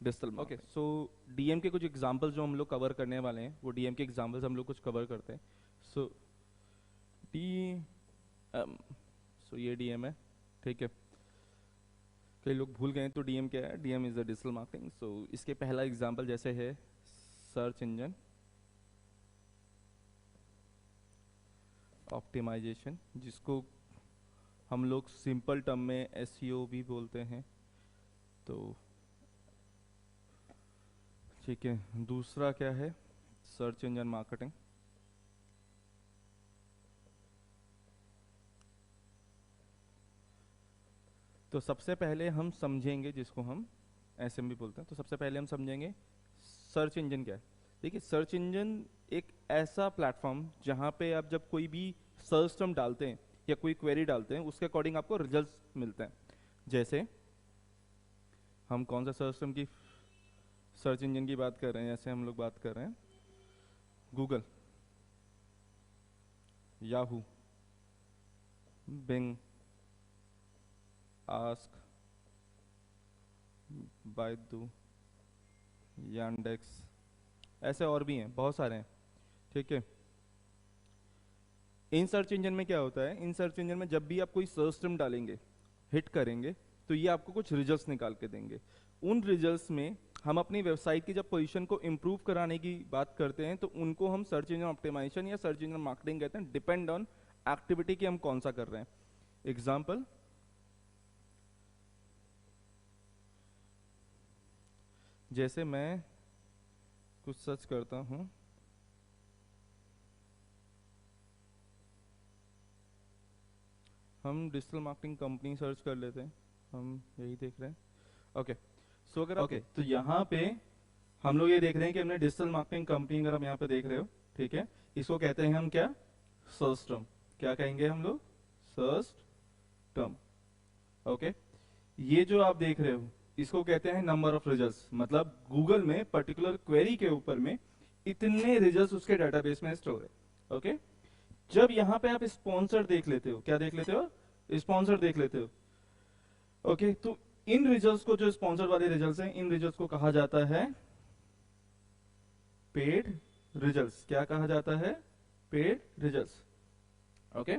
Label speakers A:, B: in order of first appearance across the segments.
A: Digital marketing. सो DM के कुछ examples जो हम लोग कवर करने वाले हैं, वो डीएम के एग्जांपल्स हम लोग कुछ कवर करते हैं। सो डी सो ये डीएम है, ठीक है। कई लोग भूल गए तो डीएम क्या है? DM is the digital marketing. So इसके पहला एग्जांपल जैसे है सर्च इंजन ऑप्टिमाइजेशन, जिसको हम लोग सिंपल टर्म में एसईओ भी बोलते हैं। तो ठीक है, दूसरा क्या है? Search engine marketing. तो सबसे पहले हम समझेंगे, जिसको हम एसएमबी बोलते हैं, तो सबसे पहले हम समझेंगे सर्च इंजन क्या है। देखिए, सर्च इंजन एक ऐसा प्लेटफॉर्म जहाँ पे आप जब कोई भी सर्च टर्म डालते हैं या कोई क्वेरी डालते हैं, उसके अकॉर्डिंग आपको रिजल्ट्स मिलते हैं। जैसे हम कौन सा सर्च टर्म की सर्च इंजन की बात कर रहे हैं? जैसे हम लोग बात कर रहे हैं Google, Yahoo, Bing, Ask, Baidu, Yandex, ऐसे और भी हैं, बहुत सारे हैं, ठीक है। इन सर्च इंजन में क्या होता है? इन सर्च इंजन में जब भी आप कोई सर्च टर्म डालेंगे, हिट करेंगे, तो ये आपको कुछ रिजल्ट्स निकाल के देंगे। उन रिजल्ट्स में हम अपनी वेबसाइट की जब पोजीशन को इम्प्रूव कराने की बात करते हैं, तो उनको हम सर्च इंजन ऑप्टिमाइजेशन या सर्च इंजन मार्केटिंग कहते हैं, डिपेंड ऑन एक्टिविटी की हम कौन सा कर रहे हैं। एग्जाम्पल, जैसे मैं कुछ सर्च करता हूँ, हम डिजिटल मार्केटिंग कंपनी सर्च कर लेते हैं, हम यही देख रहे हैं, ओके। सो अगर ओके, तो यहाँ पे हम लोग ये देख रहे हैं कि हमने डिजिटल मार्केटिंग कंपनी, अगर हम यहाँ पे देख रहे हो, ठीक है, इसको कहते हैं हम क्या? Search term. क्या कहेंगे हम लोग? Search term, okay. ये जो आप देख रहे हो, इसको कहते हैं नंबर ऑफ रिजल्ट्स। मतलब गूगल में पर्टिकुलर क्वेरी के ऊपर में इतने रिजल्ट्स उसके डाटाबेस में स्टोर है, ओके। जब यहाँ पे आप स्पॉन्सर देख लेते हो, क्या देख लेते हो? स्पॉन्सर देख लेते हो, ओके। तो इन रिजल्ट्स को, जो स्पॉन्सर वाले रिजल्ट्स हैं, इन रिजल्ट्स को कहा जाता है पेड रिजल्ट्स। क्या कहा जाता है? Paid results, okay.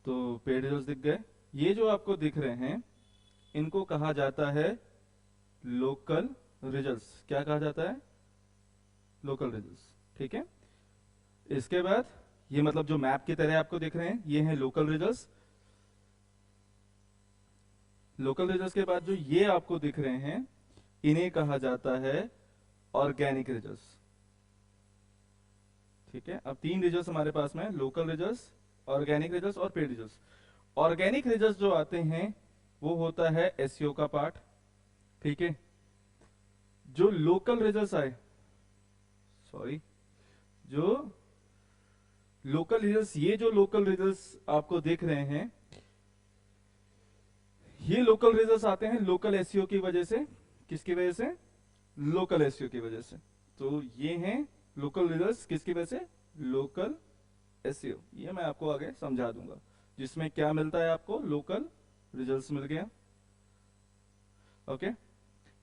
A: तो पेड रिजल्ट्स दिख गए। ये जो आपको दिख रहे हैं, इनको कहा जाता है लोकल रिजल्ट्स। क्या कहा जाता है? लोकल रिजल्ट्स, ठीक है। इसके बाद ये मतलब जो मैप की तरह आपको दिख रहे हैं, ये हैं लोकल रिजल्ट्स। लोकल रिजल्ट्स के बाद जो ये आपको दिख रहे हैं, इन्हें कहा जाता है ऑर्गेनिक रिजल्ट्स, ठीक है। अब तीन रिजल्ट्स हमारे पास में, लोकल रिजल्ट्स, ऑर्गेनिक रिजल्ट्स और पेड रिजल्ट्स। ऑर्गेनिक रिजल्ट्स जो आते हैं, वो होता है एसईओ का पार्ट, ठीक है। जो लोकल रिजल्ट्स आए, सॉरी, जो लोकल रिजल्ट्स, ये जो लोकल रिजल्ट्स आपको दिख रहे हैं, ये लोकल रिजल्ट्स आते हैं लोकल एसईओ की वजह से। किसकी वजह से? लोकल एसईओ की वजह से। तो ये हैं लोकल रिजल्ट्स, किसकी वजह से? Local SEO. ये मैं आपको आगे समझा दूंगा, जिसमें क्या मिलता है आपको? लोकल रिजल्ट्स मिल गया, ओके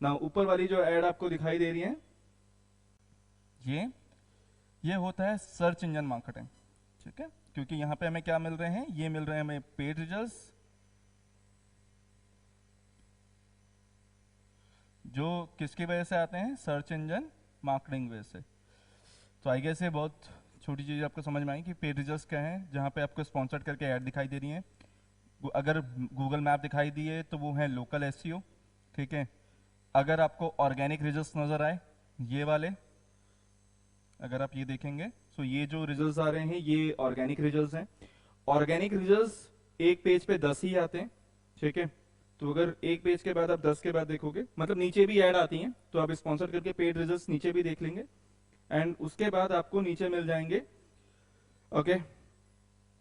A: ना। ऊपर वाली जो एड आपको दिखाई दे रही है, ये होता है सर्च इंजन मार्केटिंग, ठीक है। क्योंकि यहां पे हमें क्या मिल रहे हैं? ये मिल रहे हैं हमें पेड रिजल्ट्स, जो किसकी वजह से आते हैं? सर्च इंजन मार्केटिंग वजह से। तो आई गेस ये बहुत छोटी चीज़ आपको समझ में आई कि पेड रिजल्ट्स क्या हैं, जहाँ पे आपको स्पॉन्सर्ड करके ऐड दिखाई दे रही हैं। अगर गूगल मैप दिखाई दिए तो वो है लोकल एसईओ, ठीक है। अगर आपको ऑर्गेनिक रिजल्ट्स नजर आए, ये वाले, अगर आप ये देखेंगे, तो ये जो रिजल्ट्स आ रहे हैं, ये ऑर्गेनिक रिजल्ट्स हैं। ऑर्गेनिक रिजल्ट्स एक पेज पे 10 ही आते हैं, ठीक है। तो अगर एक पेज के बाद आप 10 के बाद देखोगे, मतलब नीचे भी ऐड आती हैं, तो आप स्पॉन्सर करके पेड रिजल्ट्स नीचे भी देख लेंगे, एंड उसके बाद आपको नीचे मिल जाएंगे, ओके,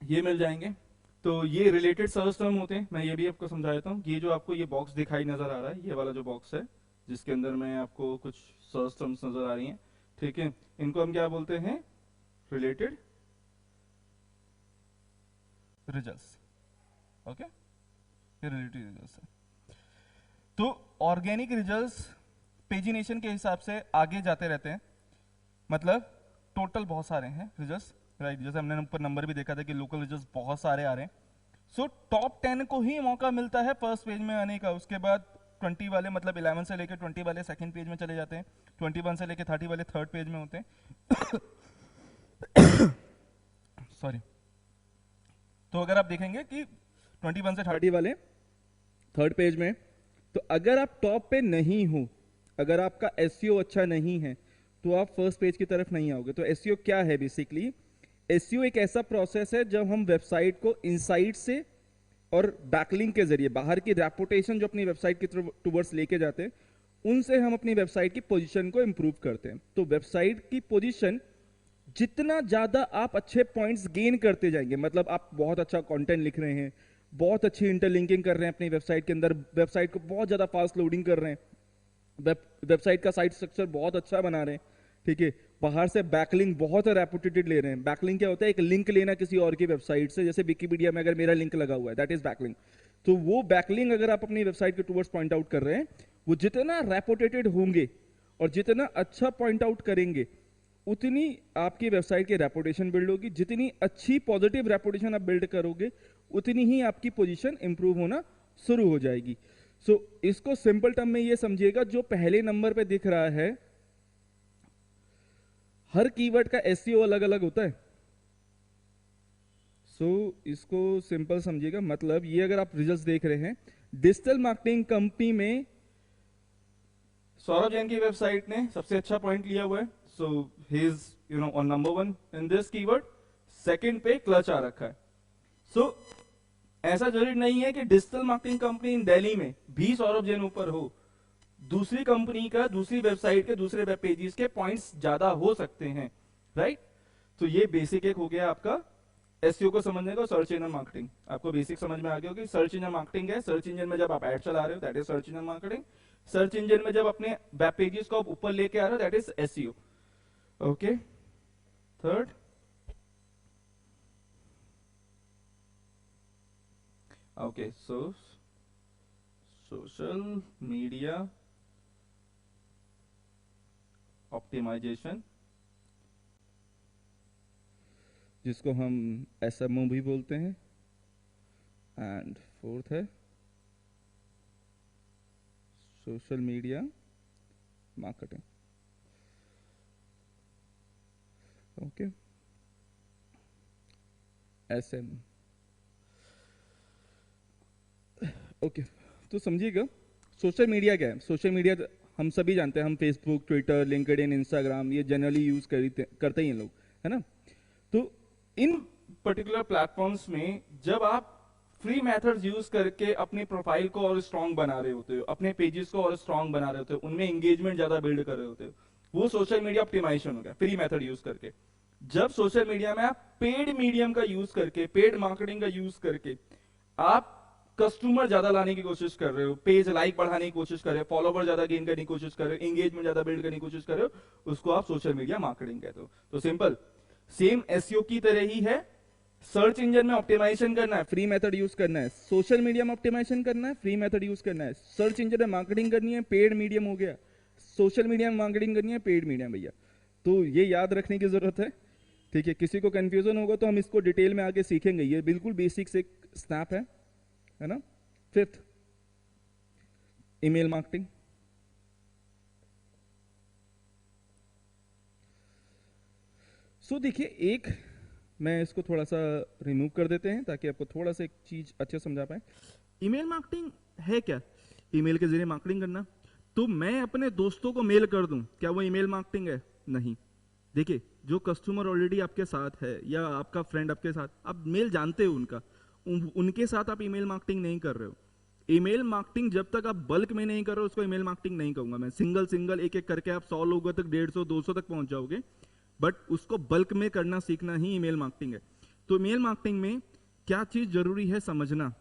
A: ये मिल जाएंगे। तो ये रिलेटेड सर्च टर्म होते हैं। मैं ये भी आपको समझा देता हूँ। ये जो आपको ये बॉक्स दिखाई नजर आ रहा है, ये वाला जो बॉक्स है, जिसके अंदर में आपको कुछ सर्च टर्म्स नजर आ रही हैं, ठीक है, इनको हम क्या बोलते हैं? रिलेटेड रिजल्ट्स, ओके, ये रिलेटेड रिजल्ट्स है। तो ऑर्गेनिक रिजल्ट्स पेजिनेशन के हिसाब से आगे जाते रहते हैं, मतलब टोटल बहुत सारे हैं रिजल्ट्स, राइट। जैसे हमने ऊपर नंबर भी देखा था कि लोकल रिजल्ट्स बहुत सारे आ रहे हैं। सो टॉप 10 को ही मौका मिलता है फर्स्ट पेज में आने का। उसके बाद 20 वाले, मतलब 11 से लेकर 20 वाले सेकंड पेज में चले जाते हैं, 21 से लेकर 30 वाले थर्ड पेज में होते हैं। सॉरी। तो अगर आप देखेंगे कि 21 से 30 वाले थर्ड पेज में, तो अगर आप टॉप पे नहीं हो, अगर आपका एसईओ अच्छा नहीं है, तो आप फर्स्ट पेज की तरफ नहीं आओगे। तो एसईओ क्या है? बेसिकली एसईओ एक ऐसा प्रोसेस है जब हम वेबसाइट को इनसाइड से और बैकलिंक के जरिए बाहर की रेपुटेशन जो अपनी वेबसाइट की टुवर्ड्स लेके जाते हैं, उनसे हम अपनी वेबसाइट की पोजीशन को इंप्रूव करते हैं। तो वेबसाइट की पोजीशन जितना ज्यादा आप अच्छे पॉइंट्स गेन करते जाएंगे, मतलब आप बहुत अच्छा कंटेंट लिख रहे हैं, बहुत अच्छी इंटरलिंकिंग कर रहे हैं अपनी वेबसाइट के अंदर, वेबसाइट को बहुत ज्यादा फास्ट लोडिंग कर रहे हैं, वेबसाइट का साइट स्ट्रक्चर बहुत अच्छा बना रहे हैं, ठीक है, बाहर से बैकलिंक बहुत रेपुटेटेड ले रहे हैं। बैकलिंक क्या होता है? एक लिंक लेना किसी और की वेबसाइट से, जैसे विकिपीडिया में अगर मेरा लिंक लगा हुआ है, दैट इज बैकलिंक। तो वो बैकलिंक अगर आप अपनी वेबसाइट के टुवर्ड्स पॉइंट आउट कर रहे हैं, वो जितना रेपुटेटेड होंगे और जितना अच्छा पॉइंट आउट करेंगे, उतनी आपकी वेबसाइट की रेपुटेशन बिल्ड होगी। जितनी अच्छी पॉजिटिव रेपुटेशन आप बिल्ड करोगे, उतनी ही आपकी पोजीशन इंप्रूव होना शुरू हो जाएगी। सो इसको सिंपल टर्म में ये समझिएगा, जो पहले नंबर पे दिख रहा है, हर कीवर्ड का एसईओ अलग अलग होता है। सो इसको सिंपल समझिएगा, मतलब ये अगर आप रिजल्ट्स देख रहे हैं, डिजिटल मार्केटिंग कंपनी में सौरभ जैन की वेबसाइट ने सबसे अच्छा पॉइंट लिया हुआ है। So he is on number 1 in this keyword. Second पे क्लच आ रखा है। सो ऐसा जरूरी नहीं है कि digital marketing company in Delhi में भी सौरभ जैन ऊपर हो, दूसरी कंपनी का दूसरी वेबसाइट के दूसरे वेब पेजेस के पॉइंट्स ज्यादा हो सकते हैं, राइट। तो ये बेसिक एक हो गया आपका एसईओ को समझने का। सर्च इंजन मार्केटिंग आपको बेसिक समझ में आ गया होगी। सर्च इंजन मार्केटिंग है, सर्च इंजन में जब आप ऐड चला रहे हो, that is search engine marketing. Search engine में जब अपने वेब पेजेस को आप ऊपर लेके आ रहे हो, that is SEO. Okay, third, okay, so social media optimisation, जिसको हम एसएमओ भी बोलते हैं। एंड फोर्थ है social media marketing. Okay, SM. Okay, तो समझिएगा सोशल मीडिया क्या है। सोशल मीडिया हम सभी जानते हैं, हम फेसबुक, ट्विटर, लिंक्डइन, इंस्टाग्राम ये जनरली यूज करते ही हैं लोग, है ना। तो इन पर्टिकुलर प्लेटफॉर्म्स में जब आप फ्री मेथड्स यूज करके अपनी प्रोफाइल को और स्ट्रांग बना रहे होते हो, अपने पेजेस को और स्ट्रांग बना रहे होते हो, उनमें एंगेजमेंट ज्यादा बिल्ड कर रहे होते हो, वो सोशल मीडिया ऑप्टिमाइजेशन हो गया, फ्री मेथड यूज करके। जब सोशल मीडिया में आप पेड मीडियम का यूज करके, पेड मार्केटिंग का यूज करके आप कस्टमर ज्यादा लाने की कोशिश कर रहे हो, पेज लाइक बढ़ाने की कोशिश कर रहे हो, फॉलोवर ज्यादा गेन करने की कोशिश कर रहे हो, एंगेजमेंट ज्यादा बिल्ड करने की कोशिश कर रहे हो, उसको आप सोशल मीडिया मार्केटिंग कहते हो। तो सिंपल सेम एसईओ की तरह ही है। सर्च इंजन में ऑप्टिमाइजेशन करना है, फ्री मेथड यूज करना है। सोशल मीडिया में ऑप्टिमाइजेशन करना है, फ्री मेथड यूज करना है। सर्च इंजन में मार्केटिंग करनी है, पेड मीडियम हो गया। सोशल मीडिया में मार्केटिंग करनी है, पेड मीडियम भैया। तो ये याद रखने की जरूरत है, ठीक है। किसी को कंफ्यूजन होगा तो हम इसको डिटेल में आगे सीखेंगे, ये बिल्कुल बेसिक से स्नैप है ना। Fifth, email marketing. सो देखिए, एक मैं इसको थोड़ा सा रिमूव कर देते हैं ताकि आपको थोड़ा सा एक चीज अच्छे समझा पाए। ईमेल मार्केटिंग है क्या? ईमेल के जरिए मार्केटिंग करना। तो मैं अपने दोस्तों को मेल कर दूं, क्या वो ईमेल मार्केटिंग है? नहीं। देखिए, जो कस्टमर ऑलरेडी आपके साथ है या आपका फ्रेंड आपके साथ, आप मेल जानते हो उनका, उनके साथ आप ईमेल मार्केटिंग नहीं कर रहे हो। ईमेल मार्केटिंग जब तक आप बल्क में नहीं कर रहे हो, उसको ईमेल मार्केटिंग नहीं कहूंगा मैं। सिंगल एक एक करके आप 100 लोगों तक, 150 200 तक पहुंच जाओगे, बट उसको बल्क में करना सीखना ही ईमेल मार्केटिंग है। तो ईमेल मार्केटिंग में क्या चीज जरूरी है समझना।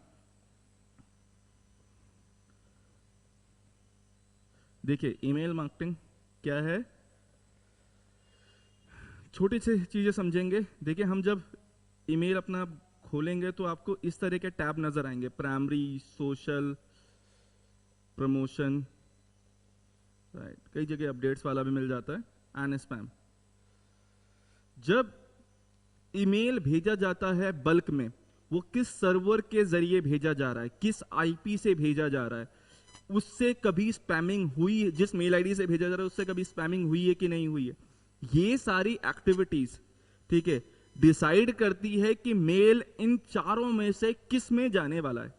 A: देखिए, ईमेल मार्केटिंग क्या है, छोटी सी चीजें समझेंगे। देखिए, हम जब ईमेल अपना खोलेंगे तो आपको इस तरह के टैब नजर आएंगे, प्राइमरी, सोशल, प्रमोशन, राइट, कई जगह अपडेट्स वाला भी मिल जाता है, एंड स्पैम। जब ईमेल भेजा जाता है बल्क में, वो किस सर्वर के जरिए भेजा जा रहा है, किस आईपी से भेजा जा रहा है, उससे कभी स्पैमिंग हुई है, जिस मेल आईडी से भेजा जा रहा है उससे कभी स्पैमिंग हुई है कि नहीं हुई है, ये सारी एक्टिविटीज, ठीक है, डिसाइड करती है कि मेल इन चारों में से किस में जाने वाला है।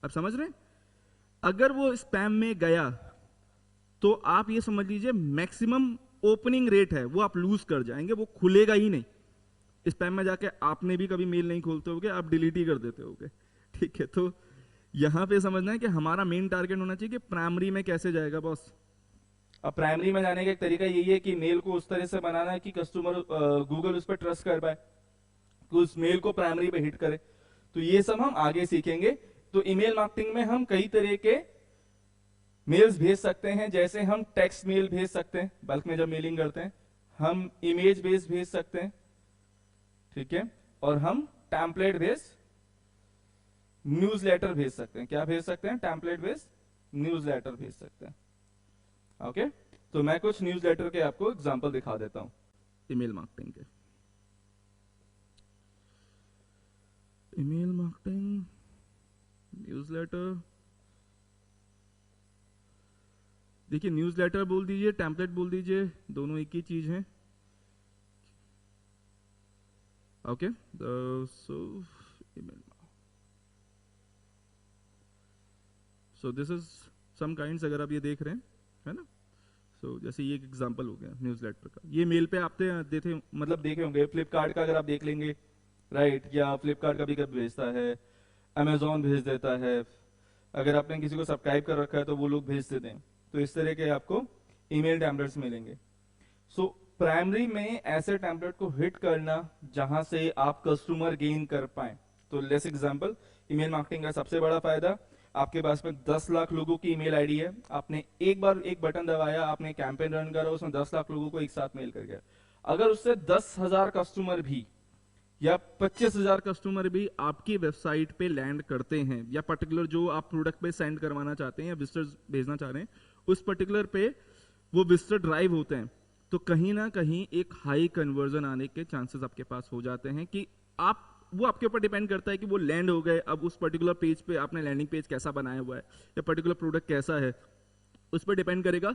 A: अब समझ रहे हैं? अगर वो स्पैम में गया तो आप ये समझ लीजिए मैक्सिमम ओपनिंग रेट है वो आप लूज कर जाएंगे, वो खुलेगा ही नहीं। स्पैम में जाके आपने भी कभी मेल नहीं खोलते होगे, आप डिलीट ही कर देते होगे, ठीक है। तो यहां पे समझना है कि हमारा मेन टारगेट होना चाहिए कि प्राइमरी में कैसे जाएगा बॉस।
B: अब प्राइमरी में जाने का एक तरीका यही है कि मेल को उस तरह से बनाना है कि कस्टमर गूगल उस पर ट्रस्ट कर पाए, कि उस मेल को प्राइमरी पे हिट करे। तो ये सब हम आगे सीखेंगे। तो ईमेल मार्केटिंग में हम कई तरह के मेल्स भेज सकते हैं, जैसे हम टेक्स्ट मेल भेज सकते हैं बल्क में जब मेलिंग करते हैं, हम इमेज बेस्ड भेज सकते हैं, ठीक है, और हम टेम्पलेट बेस्ड न्यूज़लेटर भेज सकते हैं। क्या भेज सकते हैं? टेम्पलेट बेस्ड न्यूज़लेटर भेज सकते हैं। ओके, तो मैं कुछ न्यूज़लेटर के आपको एग्जांपल दिखा देता हूं
A: ईमेल मार्केटिंग के। ईमेल मार्केटिंग, न्यूज़लेटर, देखिए न्यूज़लेटर बोल दीजिए, टेम्पलेट बोल दीजिए, दोनों एक ही चीज है। Okay, so email, so this is some kinds, अगर आप ये देख रहे हैं, है ना। सो जैसे ये एक एग्जांपल हो गया न्यूज़लेटर का, ये मेल पे आप देते
B: मतलब देखे होंगे फ्लिपकार्ट का, अगर आप देख लेंगे, राइट, या फ्लिपकार्ट कभी कभी भेजता है, अमेजोन भेज देता है, अगर आपने किसी को सब्सक्राइब कर रखा है तो वो लोग भेज देते हैं। तो इस तरह के आपको ईमेल टेम्पलेट्स मिलेंगे। सो प्राइमरी में ऐसे टेम्पलेट को हिट करना जहां से आप कस्टमर गेन कर पाए। तो लेट्स एग्जांपल, ईमेल मार्केटिंग का सबसे बड़ा फायदा, आपके पास में 10 लाख लोगों की ईमेल आईडी है, आपने एक बार एक बटन दबाया, आपने कैंपेन रन करा, उसमें 10 लाख लोगों को एक साथ मेल कर गया। अगर उससे 10,000 कस्टमर भी
A: या 25,000 कस्टमर भी आपकी वेबसाइट पे लैंड करते हैं, या पर्टिकुलर जो आप प्रोडक्ट पे सेंड करवाना चाहते हैं या विजिटर्स भेजना चाह रहे हैं, उस पर्टिकुलर पे वो विजिटर ड्राइव होते हैं, तो कहीं ना कहीं एक हाई कन्वर्जन आने के चांसेस आपके पास हो जाते हैं। कि आप, वो आपके ऊपर डिपेंड करता है कि वो लैंड हो गए, अब उस पर्टिकुलर पेज पे आपने लैंडिंग पेज कैसा बनाया हुआ है या पर्टिकुलर प्रोडक्ट कैसा है, उस पर डिपेंड करेगा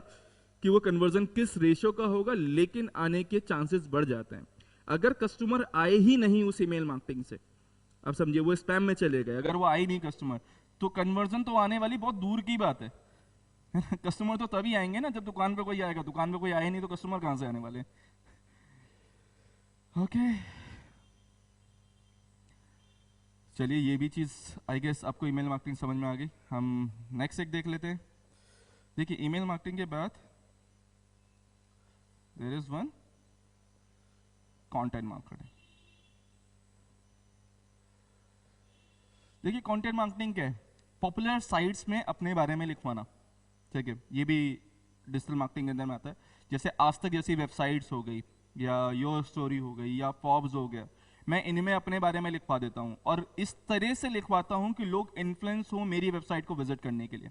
A: कि वो कन्वर्जन किस रेशियो का होगा, लेकिन आने के चांसेस बढ़ जाते हैं। अगर कस्टमर आए ही नहीं उस ईमेल मार्केटिंग से, अब समझिए वो स्पैम में चले गए, अगर वो आए नहीं कस्टमर, तो कन्वर्जन तो आने वाली बहुत दूर की बात है। कस्टमर तो तभी आएंगे ना जब दुकान पे कोई आएगा, दुकान पे कोई आए नहीं तो कस्टमर कहां से आने वाले। ओके, चलिए ये भी चीज आई गेस आपको ईमेल मार्केटिंग समझ में आ गई। हम नेक्स्ट एक देख लेते हैं। देखिए ईमेल मार्केटिंग के बाद there is one content marketing. देखिए कंटेंट मार्केटिंग क्या है? पॉपुलर साइट्स में अपने बारे में लिखवाना, ठीक है, ये भी डिजिटल मार्केटिंग के अंदर में आता है। जैसे आज तक जैसी वेबसाइट्स हो गई, या योर स्टोरी हो गई, या फॉर्ब्स हो गया, मैं इनमें अपने बारे में लिखवा देता हूँ, और इस तरह से लिखवाता हूँ कि लोग इन्फ्लुएंस हो मेरी वेबसाइट को विजिट करने के लिए,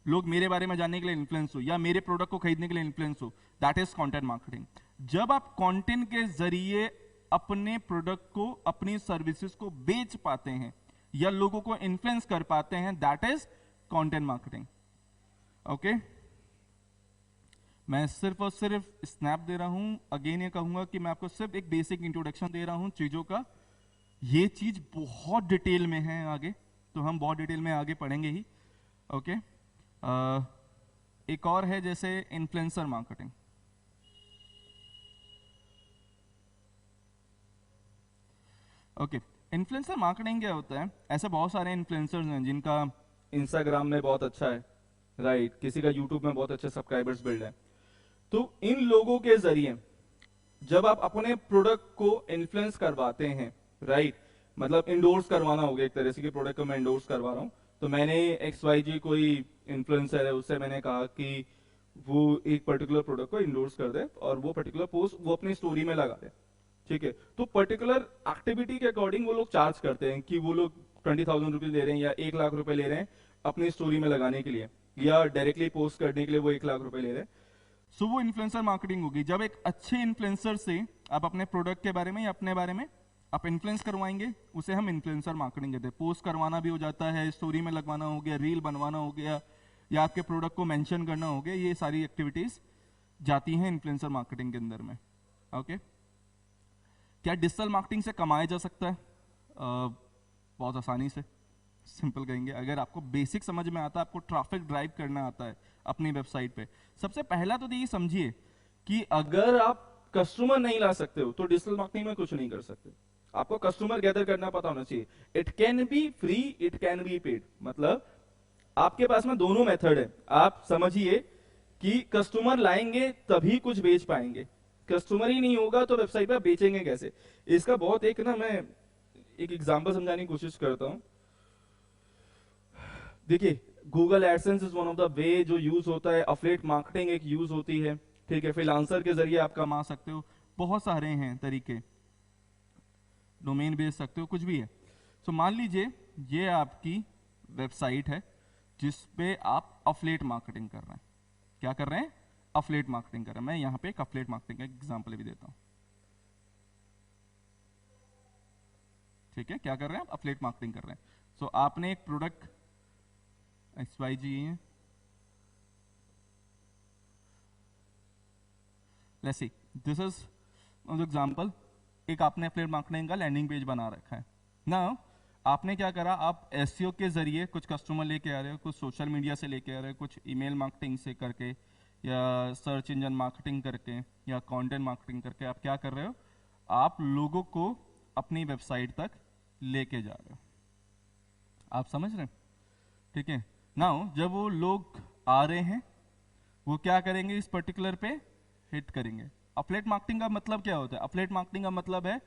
A: लोग मेरे बारे में जानने के लिए इन्फ्लुएंस हो, या मेरे प्रोडक्ट को खरीदने के लिए इन्फ्लुएंस हो। That is content marketing. जब आप कंटेंट के जरिए अपने प्रोडक्ट को, अपनी सर्विसेज को बेच पाते हैं या लोगों को इन्फ्लुएंस कर पाते हैं, that is content marketing. Okay, मैं सिर्फ और सिर्फ स्नैप दे रहा हूं। अगेन ये कहूंगा कि मैं आपको सिर्फ एक बेसिक इंट्रोडक्शन दे रहा हूं चीजों का, ये चीज बहुत डिटेल में है आगे, तो हम बहुत डिटेल में आगे पढ़ेंगे ही। ओके, एक और है जैसे influencer marketing. Okay, influencer marketing क्या होता है? ऐसे बहुत सारे इन्फ्लुएंसर्स हैं जिनका इंस्टाग्राम में बहुत अच्छा है, राइट, किसी का यूट्यूब में बहुत अच्छे सब्सक्राइबर्स बिल्ड है। तो इन लोगों के जरिए जब आप अपने प्रोडक्ट को इन्फ्लुएंस करवाते हैं, राइट, मतलब इंडोर्स करवाना हो गया एक तरह से कि प्रोडक्ट को मैं इंडोर्स करवा रहा हूं, तो मैंने XYG कोई इन्फ्लुएंसर है, उससे मैंने कहा कि वो एक पर्टिकुलर प्रोडक्ट को इंडोर्स कर दे और वो पर्टिकुलर पोस्ट वो अपनी स्टोरी में लगा दे, ठीक है। तो पर्टिकुलर एक्टिविटी के अकॉर्डिंग वो लोग चार्ज करते हैं कि वो लोग 20,000 रुपीज ले रहे हैं या 1 लाख रुपए ले रहे हैं अपनी स्टोरी में लगाने के लिए।
B: या डायरेक्टली पोस्ट करने के लिए वो 1 लाख रुपए ले रहे हैं।
A: सो वो इन्फ्लुएंसर मार्केटिंग होगी, जब एक अच्छे इन्फ्लुएंसर से आप अपने प्रोडक्ट के बारे में या अपने बारे में आप इन्फ्लुएंस करवाएंगे, उसे हम इन्फ्लुएंसर मार्केटिंग कहते हैं। पोस्ट करवाना भी हो जाता है, स्टोरी में लगवाना हो गया, रील बनवाना हो गया, या आपके प्रोडक्ट को मेंशन करना हो गया, ये सारी एक्टिविटीज जाती हैं इन्फ्लुएंसर मार्केटिंग के अंदर में। ओके, क्या डिजिटल मार्केटिंग से कमाया जा सकता है? बहुत आसानी से, सिंपल कहेंगे, अगर आपको बेसिक समझ में आता है, आपको ट्रैफिक ड्राइव करना आता है अपनी वेबसाइट पे। सबसे पहला तो ये समझिए कि
B: अगर आप कस्टमर नहीं ला सकते हो तो डिजिटल मार्केटिंग में कुछ नहीं कर सकते। आपको कस्टमर गैदर करना पता होना चाहिए। It can be free, it can be paid, मतलब आपके पास में दोनों मेथड है। आप समझिए कि कस्टमर लाएंगे तभी कुछ बेच पाएंगे, कस्टमर ही नहीं होगा तो वेबसाइट पर बेचेंगे कैसे। इसका बहुत एक ना, मैं एक एग्जांपल समझाने की कोशिश करता हूं। देखिए, Google AdSense is one of the way जो यूज होता है, अफिलिएट मार्केटिंग एक यूज होती है, ठीक है, फ्रीलांसर के जरिए आप कमा सकते हो, बहुत सारे हैं तरीके, डोमेन बेच सकते हो, कुछ भी है। सो मान लीजिए ये आपकी वेबसाइट है जिस पे आप अफिलिएट मार्केटिंग कर रहे हैं। क्या कर रहे हैं? अफिलिएट मार्केटिंग कर रहे हैं। मैं यहाँ पे एक अफिलिएट मार्केटिंग का एग्जांपल भी देता हूँ, ठीक है। क्या कर रहे हैं आप? अफिलिएट मार्केटिंग कर रहे हैं। सो आपने एक प्रोडक्ट XYZ है, let's see this is an example. एक आपने अफिलिएट मार्केटिंग का लैंडिंग पेज बना रखा है ना। आपने क्या करा, आप एसईओ के जरिए कुछ कस्टमर लेके आ रहे हो, कुछ सोशल मीडिया से लेके आ रहे हो, कुछ ईमेल मार्केटिंग से करके, या सर्च इंजन मार्केटिंग करके, या कंटेंट मार्केटिंग करके आप क्या कर रहे हो, आप लोगों को अपनी वेबसाइट तक लेके जा रहे हो। आप समझ रहे हैं? ठीक है। नाउ जब वो लोग आ रहे हैं, वो क्या करेंगे, इस पर्टिकुलर पे हिट करेंगे। अफिलिएट मार्केटिंग का मतलब क्या होता है? अफिलिएट मार्केटिंग का मतलब है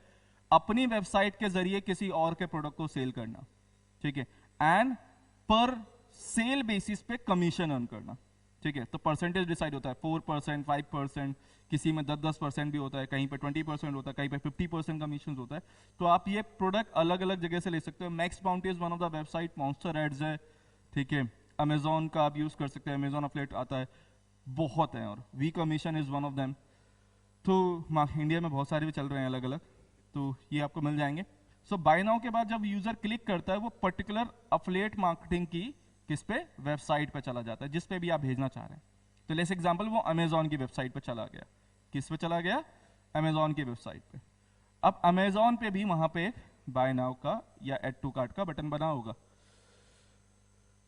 B: अपनी वेबसाइट के जरिए किसी और के प्रोडक्ट को सेल करना, ठीक है, एंड पर सेल बेसिस पे कमीशन अर्न करना, ठीक है। तो परसेंटेज डिसाइड होता है, 4%, 5%, किसी में 10% भी होता है, कहीं पे 20% होता है, कहीं पे 50% कमीशन होता है। तो आप ये प्रोडक्ट अलग अलग जगह से ले सकते हो। Max Bounty is one of the website, Monster Ads है, ठीक है। अमेजोन का आप यूज कर सकते हैं, अमेजोन अफिलिएट आता है, बहुत है, और vCommission is one of them. तो इंडिया में बहुत सारे भी चल रहे हैं अलग अलग, तो ये आपको मिल जाएंगे। सो बाय नाउ के बाद जब यूजर क्लिक करता है, वो पर्टिकुलर अफिलिएट मार्केटिंग की किस पे, वेबसाइट पे चला जाता है जिस पे भी आप भेजना चाह रहे हैं। तो लेट्स एग्जांपल, वो अमेजोन की वेबसाइट पे चला गया। किस पे चला गया? अमेजोन की वेबसाइट पे। अब अमेजोन पे भी वहां पे बाय नाउ का या एड टू कार्ट का बटन बना होगा।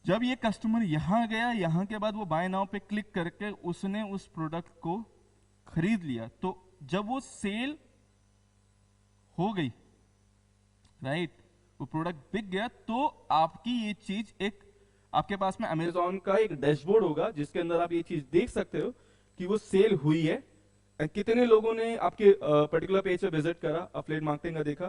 B: जब ये कस्टमर यहां गया, यहां के बाद वो बाय नाउ पे क्लिक करके उसने उस प्रोडक्ट को खरीद लिया, तो जब वो सेल हो गई, राइट, वो प्रोडक्ट बिक गया, तो आपकी ये चीज एक आपके पास में अमेजोन का एक डैशबोर्ड होगा जिसके अंदर आप ये चीज देख सकते हो कि वो सेल हुई है, कितने लोगों ने आपके पर्टिकुलर पेज पे विजिट करा, अफिलिएट मार्केटिंग का देखा,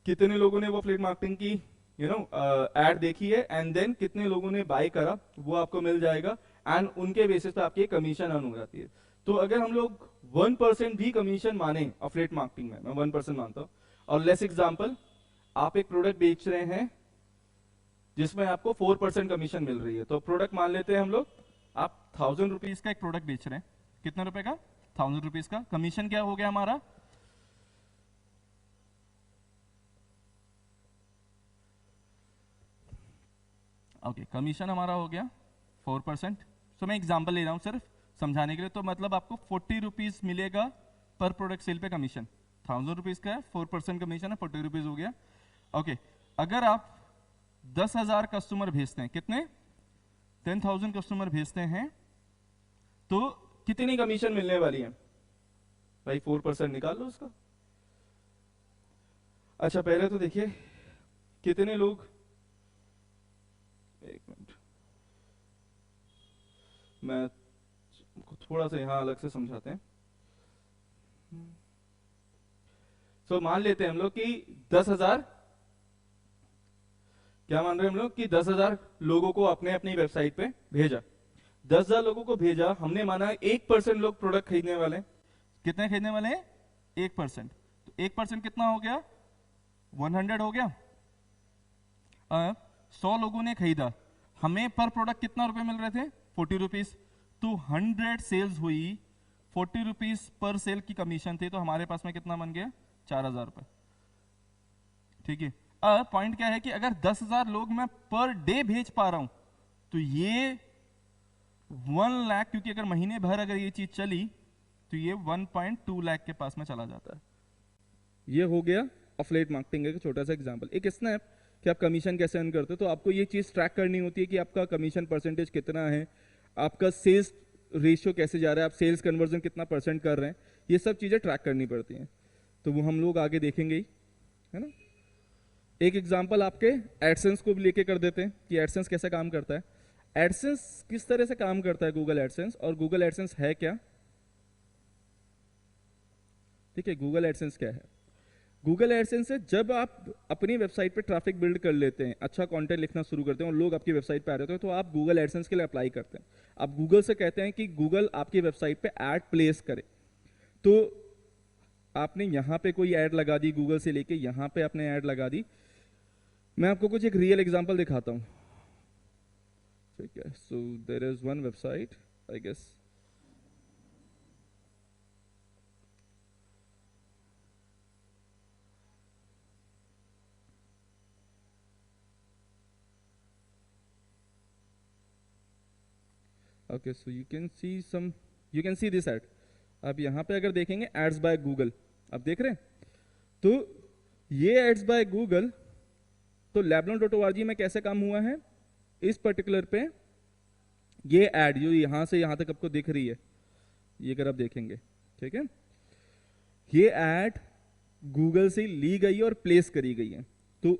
B: कितने लोगों ने वो अफिलिएट मार्केटिंग की एड देखी है, एंड देन कितने लोगों ने बाय करा, वो आपको मिल जाएगा, एंड उनके बेसिस पे आपकी कमीशन अर्न हो जाती है। तो अगर हम लोग 1% भी कमीशन माने अफिलिएट मार्केटिंग में, मैं 1% मानता हूं, और लेस एग्जांपल, आप एक प्रोडक्ट बेच रहे हैं जिसमें आपको 4% कमीशन मिल रही है, तो प्रोडक्ट मान लेते हैं हम लोग, आप 1000 रुपीज
A: का एक प्रोडक्ट बेच रहे हैं, कितने रुपए का? 1000 रुपीज का। कमीशन क्या हो गया हमारा? ओके, कमीशन हमारा हो गया 4%। सो मैं एग्जांपल ले रहा हूं सिर्फ समझाने के लिए। तो मतलब आपको 40 रुपीज मिलेगा पर प्रोडक्ट सेल पे कमीशन। 1000 रुपीज का है, 4% कमीशन है, 40 रुपीज हो गया। ओके, अगर आप 10,000 कस्टमर भेजते हैं, कितने? 10,000 कस्टमर भेजते हैं, तो
B: कितनी कमीशन मिलने वाली है भाई? 4% निकाल लो उसका। अच्छा, पहले तो देखिए कितने लोग, एक मिनट, मैं थोड़ा सा यहां अलग से समझाते हैं। सो मान लेते हैं हम लोग कि 10,000, क्या मान रहे हैं हम लोग कि 10,000 लोगों को अपने अपनी वेबसाइट पे भेजा। 10,000 लोगों को भेजा, हमने माना 1% लोग प्रोडक्ट खरीदने वाले हैं।
A: कितने खरीदने वाले हैं? 1%। तो 1% कितना हो गया? 100 हो गया। 100 लोगों ने खरीदा। हमें पर प्रोडक्ट कितना रुपए मिल रहे थे, 40 रुपीज। तो 100 सेल्स हुई, 40 रुपीज पर सेल की कमीशन थी, तो हमारे पास में कितना बन गया, 4000 रुपए। ठीक है, अब पॉइंट क्या है कि अगर 10,000 लोग मैं पर डे भेज पा रहा हूं, तो ये 1 लाख, क्योंकि अगर महीने भर अगर ये चीज चली तो ये 1.2 लाख के पास में चला जाता है। ये हो गया अफिलिएट मार्केटिंग का छोटा सा एग्जांपल। एक स्नैप कि आप कमीशन कैसे अर्न करते हो, तो आपको ये चीज ट्रैक करनी होती है कि आपका कमीशन परसेंटेज कितना है, आपका सेल्स रेशियो कैसे जा रहा है, आप सेल्स कन्वर्जन कितना परसेंट कर रहे हैं, ये सब चीजें ट्रैक करनी पड़ती हैं। तो वो हम लोग आगे देखेंगे ही, है ना। एक एग्जांपल आपके एडसेंस को भी लेके कर देते हैं कि एडसेंस कैसे काम करता है। एडसेंस किस तरह से काम करता है, गूगल एडसेंस, और गूगल एडसेंस है क्या। ठीक है, गूगल एडसेंस क्या है। गूगल एडसेंस है जब आप अपनी वेबसाइट पे ट्रैफिक बिल्ड कर लेते हैं, अच्छा कंटेंट लिखना शुरू करते हैं और लोग आपकी वेबसाइट पे आ रहे होते हैं, तो आप गूगल एडसेंस के लिए अप्लाई करते हैं। आप गूगल से कहते हैं कि गूगल आपकी वेबसाइट पे ऐड प्लेस करे। तो आपने यहाँ पे कोई ऐड लगा दी, गूगल से लेके यहाँ पे आपने ऐड लगा दी। मैं आपको कुछ एक रियल एग्जांपल दिखाता हूँ। ठीक है, so there is one website, I guess okay, so you can see this ad. अब यहाँ पे अगर देखेंगे एड्स बाय गूगल, आप देख रहे हैं, तो ये एड्स बाय गूगल, तो leblon.org में कैसे काम हुआ है, इस पर्टिकुलर पे ये एड जो यहां से यहां तक आपको दिख रही है, ये अगर आप देखेंगे, ठीक है, ये एड गूगल से ली गई और प्लेस करी गई है। तो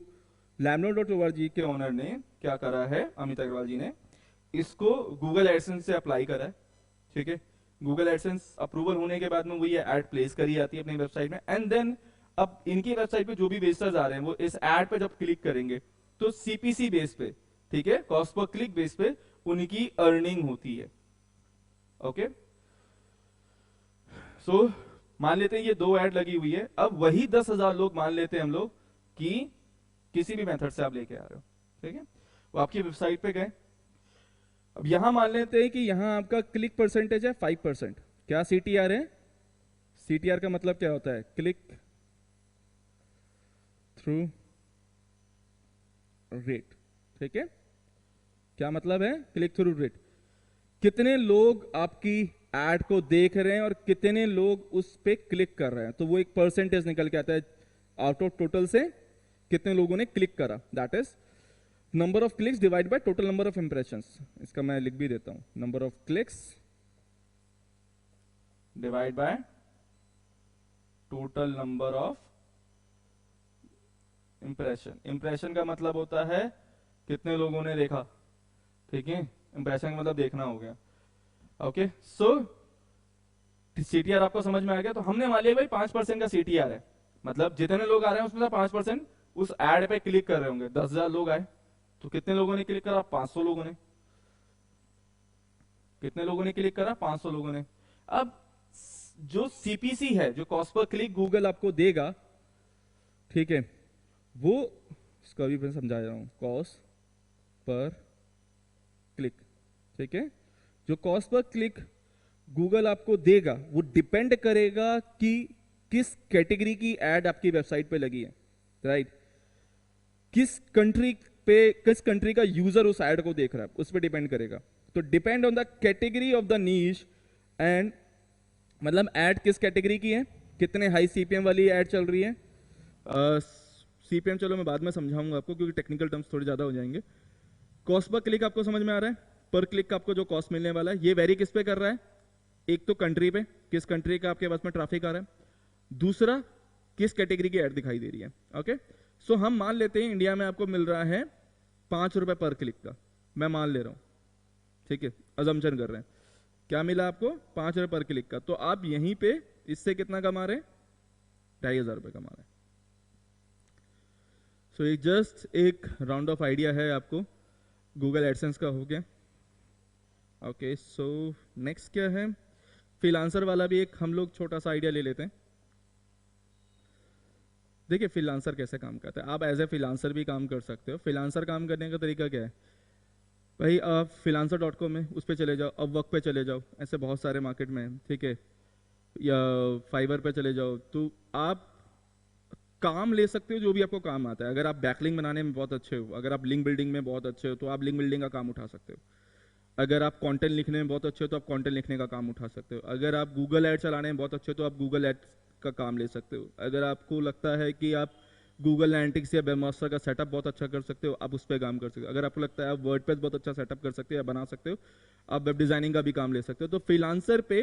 A: leblon.org
B: के ओनर ने क्या करा है, अमित अग्रवाल जी ने इसको गूगल एडसेंस से अप्लाई करा है। ठीक है, गूगल एडसेंस अप्रूवल होने के बाद में वो ये एड प्लेस करी जाती है अपनी वेबसाइट में, एंड देन अब इनकी वेबसाइट पे जो भी विजिटर्स आ रहे हैं वो इस एड पे जब क्लिक करेंगे तो सीपीसी बेस पे, ठीक है, कॉस्ट पर क्लिक बेस पे उनकी अर्निंग होती है। ओके, सो मान लेते हैं ये 2 ऐड लगी हुई है, अब वही 10,000 लोग मान लेते हैं हम लोग कि किसी भी मेथड से आप लेके आ रहे हो, ठीक है, वो आपकी वेबसाइट पे गए। अब यहां मान लेते हैं कि यहां आपका क्लिक परसेंटेज है 5%। क्या सीटीआर है, सीटीआर का मतलब क्या होता है, क्लिक थ्रू रेट। ठीक है, क्या मतलब है क्लिक थ्रू रेट, कितने लोग आपकी एड को देख रहे हैं और कितने लोग उस पे क्लिक कर रहे हैं, तो वो एक परसेंटेज निकल के आता है आउट ऑफ टोटल से कितने लोगों ने क्लिक करा, that is number of clicks divide by total number of impressions. इसका मैं लिख भी देता हूं, number of clicks divide by total number of impression. Impression का मतलब होता है कितने लोगों ने देखा, ठीक है, इंप्रेशन का मतलब देखना हो गया। ओके, सो सीटीआर आपको समझ में आ गया। तो हमने मान लिया भाई 5% का सीटीआर है, मतलब जितने लोग आ रहे हैं उसमें से 5% उस एड पे क्लिक कर रहे होंगे। 10,000 लोग आए तो कितने लोगों ने क्लिक करा, 500 लोगों ने। कितने लोगों ने क्लिक करा, 500 लोगों ने। अब जो सीपीसी है, जो कॉस्ट पर क्लिक गूगल आपको देगा, ठीक है, वो इसका भी मैं समझा रहा हूं, कॉस्ट पर क्लिक। ठीक है, जो कॉस्ट पर क्लिक गूगल आपको देगा वो डिपेंड करेगा कि किस कैटेगरी की एड आपकी वेबसाइट पे लगी है, राइट, किस कंट्री का यूजर उस एड को देख रहा है उस पर डिपेंड करेगा। तो depend on the category of the niche, and मतलब एड किस कैटेगरी की है, कितने हाई सीपीएम वाली एड चल रही है। सीपीएम चलो मैं बाद में समझाऊंगा आपको क्योंकि टेक्निकल टर्म्स थोड़े ज्यादा हो जाएंगे। कॉस्ट पर क्लिक आपको समझ में आ रहा है, पर क्लिक का आपको जो कॉस्ट मिलने वाला है ये वेरी किस पे कर रहा है, एक तो कंट्री पे, किस कंट्री का आपके पास में ट्रैफिक आ रहा है, दूसरा किस कैटेगरी की एड दिखाई दे रही है। ओके, सो हम मान लेते हैं इंडिया में आपको मिल रहा है 5 रुपए पर क्लिक का, मैं मान ले रहा हूं, ठीक है, अजम्पशन कर रहे हैं, क्या मिला आपको 5 रुपए पर क्लिक का, तो आप यहीं पे इससे कितना कमा रहे हैं, 2,500 रुपए कमा रहे हैं। सो ये जस्ट एक राउंड ऑफ आइडिया है आपको गूगल एडसेंस का, हो गया। ओके, सो नेक्स्ट क्या है, फ्रीलांसर वाला भी एक हम लोग छोटा सा आइडिया ले लेते हैं। देखिए फ्रीलांसर कैसे काम करता है, आप एज ए फ्रीलांसर भी काम कर सकते हो। फ्रीलांसर काम करने का तरीका क्या है,
A: भाई आप freelancer.com में उस पर चले जाओ, अब वर्क पे चले जाओ, ऐसे बहुत सारे मार्केट में हैं, ठीक है, या फाइवर पे चले जाओ, तो आप काम ले सकते हो जो भी आपको काम आता है। अगर आप बैकलिंक बनाने में बहुत अच्छे हो, अगर आप लिंक बिल्डिंग में बहुत अच्छे हो, तो आप लिंक बिल्डिंग का काम उठा सकते हो। अगर आप कंटेंट लिखने में बहुत अच्छे हो तो आप कंटेंट लिखने का काम उठा सकते हो। अगर आप गूगल ऐड चलाने में बहुत अच्छे हो तो आप गूगल ऐड का काम ले सकते हो। अगर आपको लगता है कि आप गूगल एनालिटिक्स या वेबमास्टर का सेटअप बहुत अच्छा कर सकते हो, आप उस पर काम कर सकते हो। अगर आपको लगता है आप वर्डप्रेस बहुत अच्छा सेटअप कर सकते हो या बना सकते हो, आप वेब डिजाइनिंग का भी काम ले सकते हो। तो फ्रीलांसर पे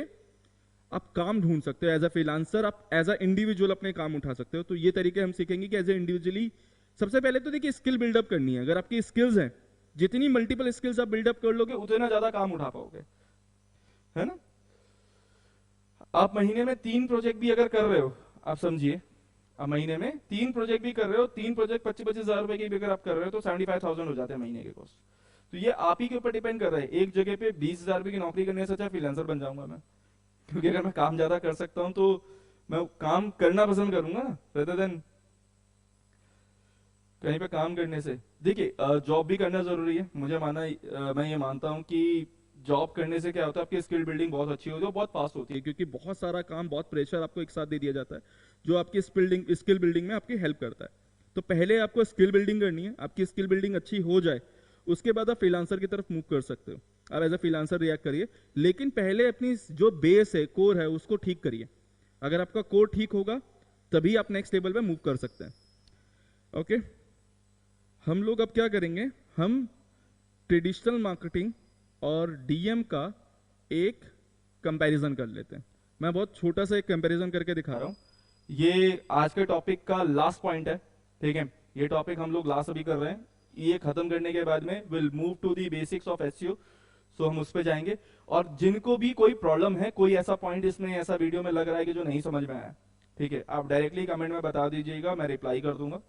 A: आप काम ढूंढ सकते हो। एज अ फ्रीलांसर आप एज अ इंडिविजुअल अपने काम उठा सकते हो। तो ये तरीके हम सीखेंगे कि एज ए इंडिविजुअली सबसे पहले तो देखिए स्किल बिल्डअप करनी है। अगर आपकी स्किल्स हैं, जितनी मल्टीपल स्किल्स आप बिल्डअप कर लोगे
B: उतना ज्यादा काम उठा पाओगे, है ना। आप महीने में 3 प्रोजेक्ट भी अगर कर रहे हो, आप समझिए, आप महीने में 3 प्रोजेक्ट भी कर रहे हो, 3 प्रोजेक्ट 25-25 हजार रुपए की भी अगर आप कर रहे हो तो 75,000 हो जाते हैं महीने के कॉस्ट। तो ये आप ही के ऊपर डिपेंड कर रहा है। एक जगह पे 20,000 रुपए की नौकरी करने से अच्छा फ्रीलांसर बन जाऊंगा मैं, क्योंकि अगर मैं काम ज्यादा कर सकता हूं तो मैं काम करना पसंद करूंगा ना, rather than कहीं पे काम करने से। देखिए जॉब भी करना जरूरी है, मुझे मैं ये मानता हूँ कि जॉब करने से क्या होता है, आपकी स्किल बिल्डिंग बहुत अच्छी होती है, बहुत फास्ट होती है,
A: क्योंकि बहुत सारा काम, बहुत प्रेशर आपको एक साथ दे दिया जाता है जो आपकी स्किल बिल्डिंग में आपकी हेल्प करता है। तो पहले आपको स्किल बिल्डिंग करनी है, आपकी स्किल बिल्डिंग अच्छी हो जाए, उसके बाद आप फ्रीलांसर की तरफ मूव कर सकते हो। आप एज अ फ्रीलांसर रिएक्ट करिए, लेकिन पहले अपनी जो बेस है, कोर है, उसको ठीक करिए। अगर आपका कोर ठीक होगा तभी आप नेक्स्ट लेवल पे मूव कर सकते हैं। ओके, हम लोग अब क्या करेंगे, हम ट्रेडिशनल मार्केटिंग और डीएम का एक कंपैरिजन कर लेते हैं। मैं बहुत छोटा सा एक कंपैरिजन करके दिखा रहा हूँ।
B: ये आज के टॉपिक का लास्ट पॉइंट है, ठीक है। ये टॉपिक हम लोग लास्ट अभी कर रहे हैं, ये खत्म करने के बाद में will move to the basics of SEO. So हम उस पे जाएंगे, और जिनको भी कोई प्रॉब्लम है, कोई ऐसा पॉइंट इसमें ऐसा वीडियो में लग रहा है कि जो नहीं समझ में आया, ठीक है, आप डायरेक्टली कमेंट में बता दीजिएगा, मैं रिप्लाई कर दूंगा,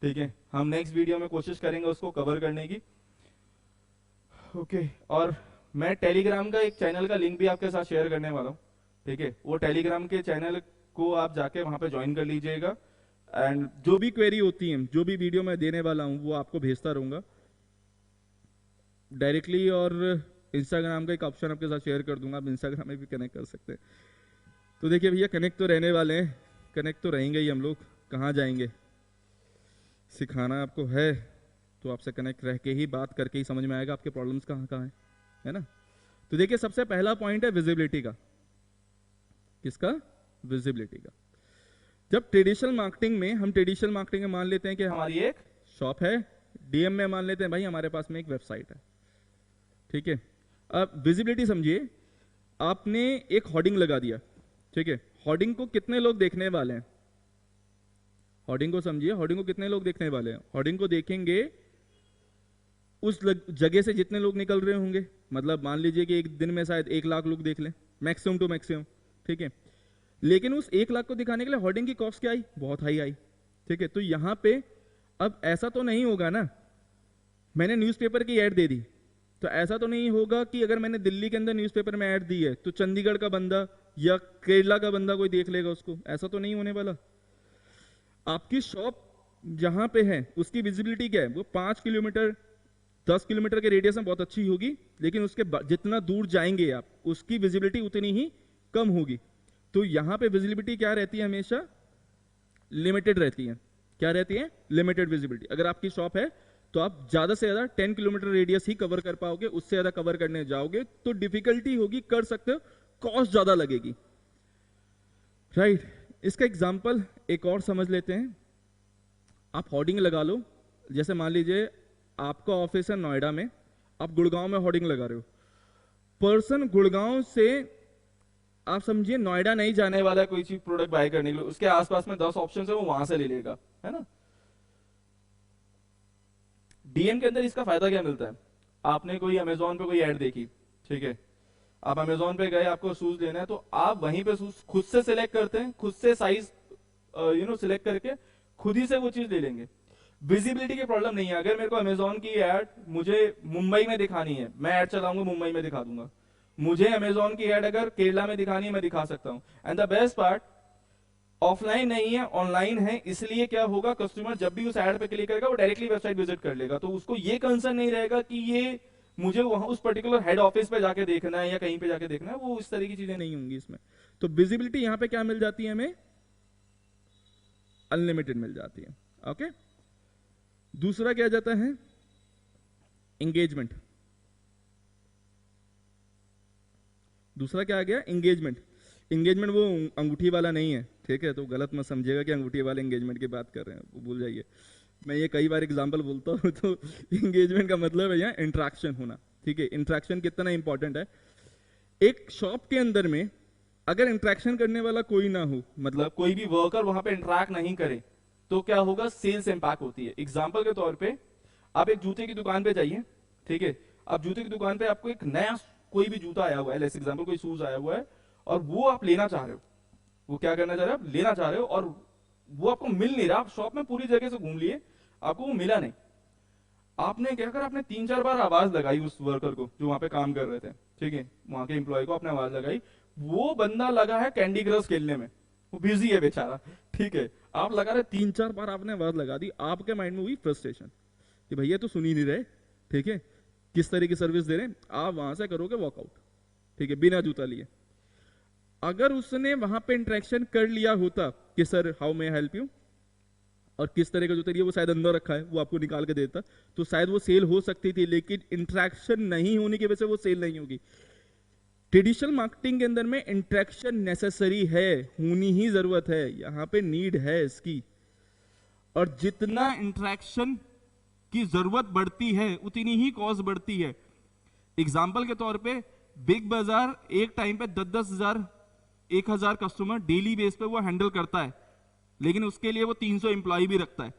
B: ठीक है। हम नेक्स्ट वीडियो में कोशिश करेंगे उसको कवर करने की, ओके। और मैं टेलीग्राम का एक चैनल का लिंक भी आपके साथ शेयर करने वाला हूँ, ठीक है। वो टेलीग्राम के चैनल को आप जाके वहां पे ज्वाइन कर लीजिएगा, एंड
A: जो भी क्वेरी होती है, जो भी वीडियो मैं देने वाला हूँ, वो आपको भेजता रहूंगा डायरेक्टली। और इंस्टाग्राम का एक ऑप्शन आपके साथ शेयर कर दूंगा, आप इंस्टाग्राम में भी कनेक्ट कर सकते हैं। तो देखिए भैया, कनेक्ट तो रहने वाले हैं, कनेक्ट तो रहेंगे ही हम लोग, कहाँ जाएंगे। सिखाना आपको है तो आपसे कनेक्ट रह के ही, बात करके ही समझ में आएगा आपके प्रॉब्लम्स कहाँ कहाँ हैं, है ना। तो देखिए, सबसे पहला पॉइंट है विजिबिलिटी का। किसका? विजिबिलिटी का। जब ट्रेडिशनल मार्केटिंग में, हम ट्रेडिशनल मार्केटिंग में मान लेते हैं कि
B: हमारी एक
A: शॉप है, डीएम में मान लेते हैं भाई हमारे पास में एक वेबसाइट है, ठीक है। अब विजिबिलिटी समझिए, आपने एक होर्डिंग लगा दिया, ठीक है। होर्डिंग को कितने लोग देखने वाले हैं? होर्डिंग को समझिए, होर्डिंग को कितने लोग देखने वाले हैं? होर्डिंग को देखेंगे उस जगह से जितने लोग निकल रहे होंगे। मतलब मान लीजिए कि एक दिन में शायद 1 लाख लोग देख लें, मैक्सिमम टू मैक्सिमम, ठीक है। लेकिन उस 1 लाख को दिखाने के लिए होर्डिंग की कॉस्ट क्या आई? बहुत हाई आई, ठीक है। तो यहां पे अब ऐसा तो नहीं होगा ना, मैंने न्यूज़पेपर की ऐड दे दी, तो ऐसा तो नहीं होगा कि अगर मैंने दिल्ली के अंदर न्यूज़पेपर में ऐड दी है तो चंडीगढ़ का बंदा या केरला का बंदा कोई देख लेगा उसको, ऐसा तो नहीं होने वाला। आपकी शॉप जहां पे है उसकी विजिबिलिटी क्या है? वो 5 किलोमीटर 10 किलोमीटर के रेडियस में बहुत अच्छी होगी, लेकिन उसके जितना दूर जाएंगे आप, उसकी विजिबिलिटी उतनी ही कम होगी। तो यहां पे विजिबिलिटी क्या रहती है? हमेशा लिमिटेड रहती है। क्या रहती है? Limited visibility. अगर आपकी शॉप है तो आप ज्यादा से ज्यादा 10 किलोमीटर रेडियस ही कवर कर पाओगे, उससे ज्यादा कवर करने जाओगे तो डिफिकल्टी होगी, कर सकते हो, कॉस्ट ज्यादा लगेगी, राइट। इसका एग्जाम्पल एक और समझ लेते हैं। आप होर्डिंग लगा लो, जैसे मान लीजिए आपका ऑफिस है नोएडा में, आप गुड़गांव में होर्डिंग लगा रहे हो। पर्सन गुड़गांव से आप समझिए नोएडा नहीं जाने
B: वाला कोई चीज प्रोडक्ट बाय करने के लिए, उसके आसपास में 10 ऑप्शन है, वो वहां से ले लेगा, है ना। डीएम के अंदर इसका फायदा क्या मिलता है? आपने कोई अमेजोन पे कोई ऐड देखी, ठीक है, आप अमेजोन पे गए, आपको शूज लेना है, तो आप वहीं पे शूज खुद से सिलेक्ट करते हैं, खुद से साइज सिलेक्ट करके खुद ही से वो चीज ले लेंगे। विजिबिलिटी की प्रॉब्लम नहीं है। अगर मेरे को अमेजोन की ऐड मुझे मुंबई में दिखानी है, मैं ऐड चलाऊंगा, मुंबई में दिखा दूंगा। मुझे अमेजोन की ऐड अगर केरला में दिखानी है, मैं दिखा सकता हूं। And the best part, offline नहीं है, ऑनलाइन है, इसलिए क्या होगा, कस्टमर जब भी उस ऐड पे क्लिक करेगा वो डायरेक्टली वेबसाइट विजिट कर लेगा, तो उसको ये कंसर्न नहीं रहेगा कि ये मुझे वहां उस पर्टिकुलर हेड ऑफिस पे जाके देखना है या कहीं पे जाके देखना है, वो इस तरह की चीजें नहीं होंगी इसमें। तो विजिबिलिटी यहां पे क्या मिल जाती है हमें, अनलिमिटेड मिल जाती है। ओके, दूसरा क्या जाता है, एंगेजमेंट। दूसरा क्या आ गया, एंगेजमेंट। एंगेजमेंट वो अंगूठी वाला नहीं है, ठीक है, तो गलत मत समझिएगा कि अंगूठी वाले एंगेजमेंट की बात कर रहे हैं, वो भूल जाइए। मैं ये कई बार एग्जांपल बोलता हूँ, तो एंगेजमेंट का मतलब है यहाँ इंटरेक्शन होना, ठीक है। इंटरेक्शन कितना इंपॉर्टेंट है एक शॉप के अंदर में, अगर इंटरेक्शन करने वाला कोई ना हो, मतलब कोई भी वर्कर वहां पे इंटरेक्ट नहीं करे, तो क्या होगा, सेल्स इंपैक्ट होती है। एग्जांपल के तौर पे आप एक जूते की दुकान पे जाइए, ठीक है, आप जूते की दुकान पे आपको एक नया कोई भी जूता आया हुआ है, जैसे एग्जांपल कोई शूज आया हुआ है, और वो आप लेना चाह रहे हो, वो क्या करना चाह रहे हो, आप लेना चाह रहे हो, और वो आपको मिल नहीं रहा, आप शॉप में पूरी जगह से घूम लिए, आपको वो मिला नहीं। आपने क्या करा, आपने 3-4 बार आवाज लगाई उस वर्कर को जो वहां पे काम कर रहे थे, ठीक है, वहां के एम्प्लॉय को आपने आवाज लगाई, वो बंदा लगा है कैंडी क्रश खेलने में, वो बिजी है बेचारा, ठीक है, आप लगा रहे 3-4 बार आपने आवाज लगा दी, आपके माइंड में हुई फ्रस्ट्रेशन कि भैया तो सुन ही नहीं रहे, ठीक है, किस तरह की सर्विस दे रहे हैं, आप वहां से करोगे वॉकआउट, ठीक है, बिना जूता लिए। अगर उसने वहां पे इंटरेक्शन कर लिया होता कि sir how may help you, और किस तरह का जूता लिए, वो शायद अंदर रखा है, वो आपको निकाल के देता, तो शायद वो सेल हो सकती थी, लेकिन इंटरेक्शन नहीं होने की वजह से वो सेल नहीं होगी। ट्रेडिशनल मार्केटिंग के अंदर में इंटरेक्शन नेसेसरी है, होनी ही जरूरत है, यहां पे नीड है इसकी, और जितना इंटरेक्शन की जरूरत बढ़ती है उतनी ही कॉस्ट बढ़ती है। एग्जाम्पल के तौर पे बिग बाजार एक टाइम पे 10-10 हजार 1,000 कस्टमर डेली बेस पे वो हैंडल करता है, लेकिन उसके लिए वो 300 एम्प्लॉय भी रखता है,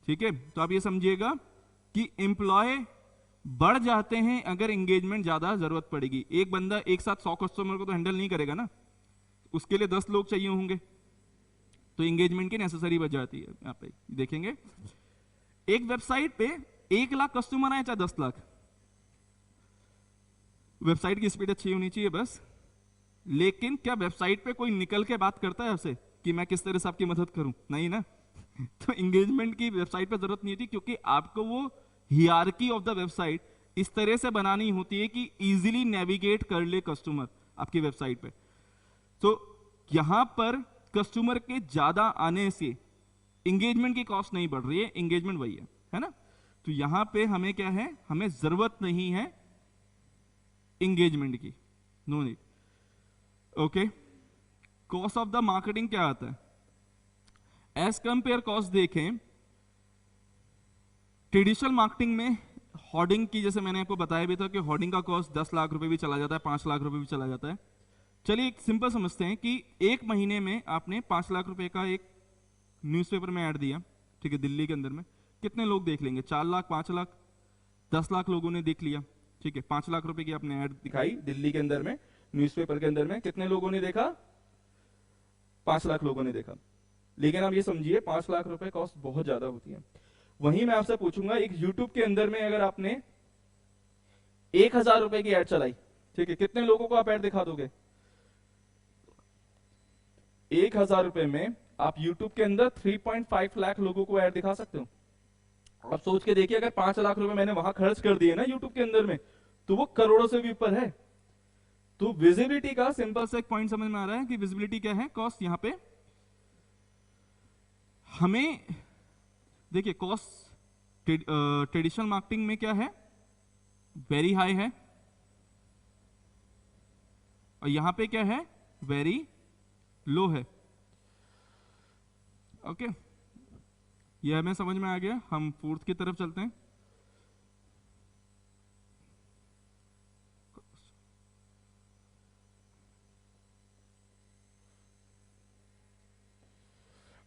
B: ठीक है। तो आप ये समझिएगा कि एम्प्लॉय बढ़ जाते हैं अगर एंगेजमेंट ज्यादा जरूरत पड़ेगी। एक बंदा एक साथ 100 कस्टमर को तो हैंडल नहीं करेगा ना, उसके लिए 10 लोग चाहिए होंगे, तो एंगेजमेंट की नेसेसरी बच जाती है। यहाँ पे देखेंगे एक वेबसाइट पे 1 लाख कस्टमर आए चाहे 10 लाख, वेबसाइट की स्पीड अच्छी होनी चाहिए बस। लेकिन क्या वेबसाइट पे कोई निकल के बात करता है आपसे कि मैं किस तरह से आपकी मदद करूं, नहीं ना। तो एंगेजमेंट की वेबसाइट पे जरूरत नहीं होती, क्योंकि आपको वो हियरार्की ऑफ द वेबसाइट इस तरह से बनानी होती है कि इजीली नेविगेट कर ले कस्टमर आपकी वेबसाइट पे। तो यहां पर कस्टमर के ज्यादा आने से एंगेजमेंट की कॉस्ट नहीं बढ़ रही है, एंगेजमेंट वही है ना। तो यहां पे हमें क्या है, हमें जरूरत नहीं है एंगेजमेंट की, no need. Okay, cost of the marketing क्या आता है एज कंपेयर कॉस्ट देखें। ट्रेडिशनल मार्केटिंग में होर्डिंग की, जैसे मैंने आपको बताया भी था कि होर्डिंग का कॉस्ट 10 लाख रुपए भी चला जाता है, 5 लाख रुपए भी चला जाता है। चलिए एक सिंपल समझते हैं कि एक महीने में आपने 5 लाख रुपए का एक न्यूज़पेपर में ऐड दिया, ठीक है, दिल्ली के अंदर में कितने लोग देख लेंगे, 4 लाख, 5 लाख, 10 लाख लोगों ने देख लिया, ठीक है। 5 लाख रुपए की आपने ऐड दिखाई दिल्ली के अंदर में, न्यूज़पेपर के अंदर में, कितने लोगों ने देखा, 5 लाख लोगों ने देखा। लेकिन आप ये समझिए 5 लाख रुपए कॉस्ट बहुत ज्यादा होती है। वहीं मैं आपसे पूछूंगा, एक यूट्यूब के अंदर में अगर आपने 1,000 रुपए की ऐड चलाई, ठीक है, कितने लोगों को आप ऐड दिखा दोगे? 1,000 रुपए में आप यूट्यूब के अंदर 3.5 लाख लोगों को ऐड दिखा सकते हो। आप सोच के देखिए, अगर 5 लाख रुपए मैंने वहां खर्च कर दिए ना यूट्यूब के अंदर में, तो वो करोड़ों से भी ऊपर है। तो विजिबिलिटी का सिंपल सा एक पॉइंट समझ में आ रहा है कि विजिबिलिटी क्या है, कॉस्ट। यहां पे हमें देखिए कॉस्ट ट्रेडिशनल मार्केटिंग में क्या है, वेरी हाई है, और यहां पे क्या है, वेरी लो है। ओके, यह हमें समझ में आ गया। हम फोर्थ की तरफ चलते हैं।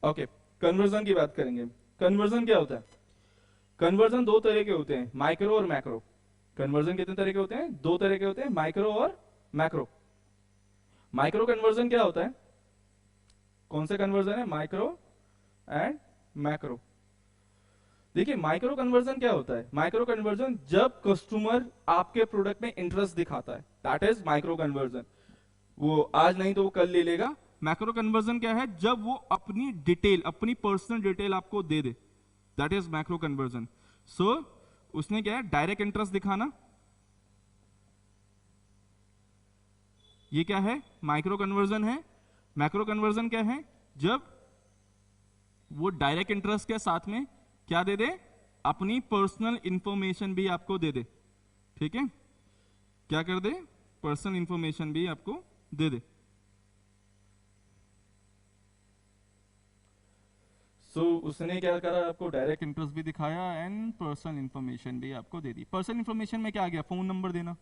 B: ओके, कन्वर्जन की बात करेंगे। कन्वर्जन क्या होता है? कन्वर्जन 2 तरह के होते हैं, माइक्रो और मैक्रो। कन्वर्जन कितने तरह के होते हैं? 2 तरह के होते हैं, माइक्रो और मैक्रो। माइक्रो कन्वर्जन क्या होता है? कौन से कन्वर्जन है? Micro and macro. देखिए माइक्रो कन्वर्जन क्या होता है? माइक्रो कन्वर्जन जब कस्टमर आपके प्रोडक्ट में इंटरेस्ट दिखाता है, दैट इज माइक्रो कन्वर्जन। वो आज नहीं तो वो कल ले लेगा। मैक्रो कन्वर्जन क्या है? जब वो अपनी डिटेल, अपनी पर्सनल डिटेल आपको दे दे, दैट इज मैक्रो कन्वर्जन। सो उसने क्या है, डायरेक्ट इंटरेस्ट दिखाना,
A: ये क्या है? माइक्रो कन्वर्जन है। मैक्रो कन्वर्जन क्या है? जब वो डायरेक्ट इंटरेस्ट के साथ में क्या दे दे? अपनी पर्सनल इंफॉर्मेशन भी आपको दे दे। ठीक है, क्या कर दे? पर्सनल इंफॉर्मेशन भी आपको दे दे।
B: उसने क्या करा? आपको डायरेक्ट
A: इंटरेस्ट भी दिखाया एंड पर्सनल इंफॉर्मेशन भी आपको दे दी। पर्सनल इंफॉर्मेशन में क्या आ गया? फोन नंबर देना,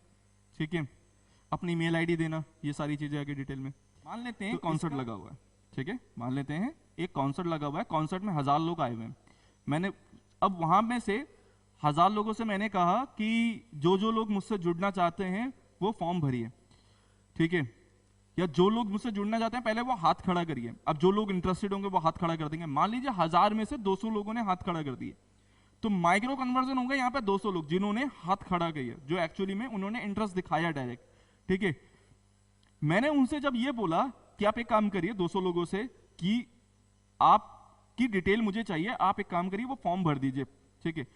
A: ठीक है, अपनी मेल आईडी देना, ये सारी चीजें आगे डिटेल में। मान लेते हैं कॉन्सर्ट लगा हुआ है, ठीक है, मान लेते हैं एक कॉन्सर्ट लगा हुआ है, कॉन्सर्ट में 1000 लोग आए हुए हैं। मैंने अब वहां में से 1000 लोगों से मैंने कहा कि जो जो लोग मुझसे जुड़ना चाहते हैं वो फॉर्म भरिए, ठीक है, या जो लोग मुझसे जुड़ना चाहते हैं पहले वो हाथ खड़ा करिए। अब जो लोग इंटरेस्टेड होंगे वो हाथ खड़ा कर देंगे। मान लीजिए 1000 में से 200 लोगों ने हाथ खड़ा कर दिए, तो माइक्रो कन्वर्जन होगा यहाँ पे 200 लोग जिन्होंने हाथ खड़ा किया, जो एक्चुअली में उन्होंने इंटरेस्ट दिखाया डायरेक्ट, ठीक है। मैंने उनसे जब ये बोला कि आप एक काम करिए 200 लोगों से कि आपकी डिटेल मुझे चाहिए, आप एक काम करिए वो फॉर्म भर दीजिए, ठीक है।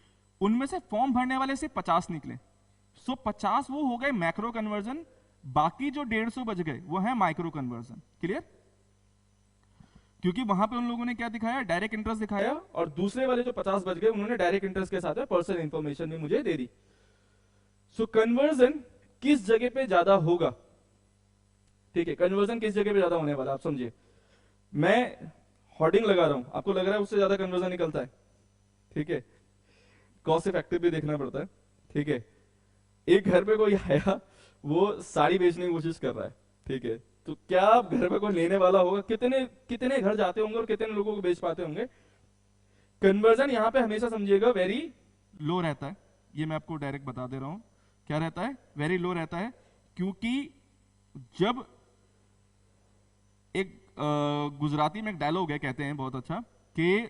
A: उनमें से फॉर्म भरने वाले से 50 निकले, सो 50 वो हो गए मैक्रो कन्वर्जन, बाकी जो 150 बच गए वो है माइक्रो कन्वर्जन। क्लियर? क्योंकि वहां पे उन लोगों ने क्या दिखाया? डायरेक्ट इंटरेस्ट दिखाया,
B: और दूसरे वाले जो 50 बच गए उन्होंने डायरेक्ट इंटरेस्ट के साथ पर्सनल इंफॉर्मेशन भी मुझे दे दी। सो कन्वर्जन किस जगह पे ज्यादा होगा? ठीक है, कन्वर्जन किस जगह पे ज्यादा होने वाला आप समझिए। मैं होर्डिंग लगा रहा हूं, आपको लग रहा है उससे ज्यादा कन्वर्जन निकलता है, ठीक है, कॉस्ट इफेक्टिव भी देखना पड़ता है, ठीक है। एक घर पे कोई आया, वो साड़ी बेचने की कोशिश कर रहा है, ठीक है, तो क्या घर पे कोई लेने वाला होगा? कितने कितने घर जाते होंगे और कितने लोगों को बेच पाते होंगे? कन्वर्जन यहां पे हमेशा समझिएगा वेरी
A: लो रहता है, ये मैं आपको डायरेक्ट बता दे रहा हूं। क्या रहता है? वेरी लो रहता है, क्योंकि जब एक गुजराती में एक डायलॉग है, कहते हैं बहुत अच्छा, कि